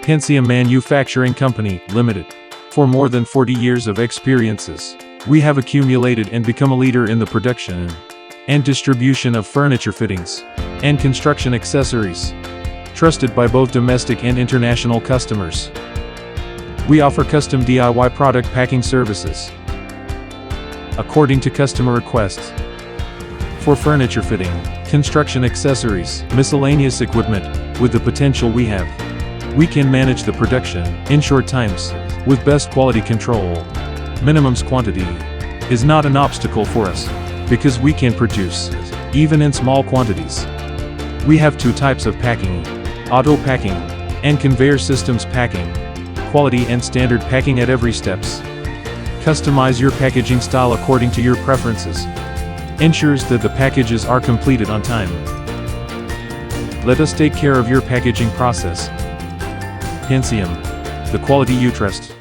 Pansiam Manufacturing Company, Limited. For more than 40 years of experiences, we have accumulated and become a leader in the production and distribution of furniture fittings and construction accessories, trusted by both domestic and international customers. We offer custom DIY product packing services according to customer requests for furniture fitting, construction accessories, miscellaneous equipment. With the potential we have, we can manage the production in short times with best quality control. Minimum quantity is not an obstacle for us because we can produce even in small quantities. We have two types of packing: auto packing and conveyor systems packing. Quality and standard packing at every steps. Customize your packaging style according to your preferences. Ensures that the packages are completed on time. Let us take care of your packaging process. Pansiam, the quality you trust.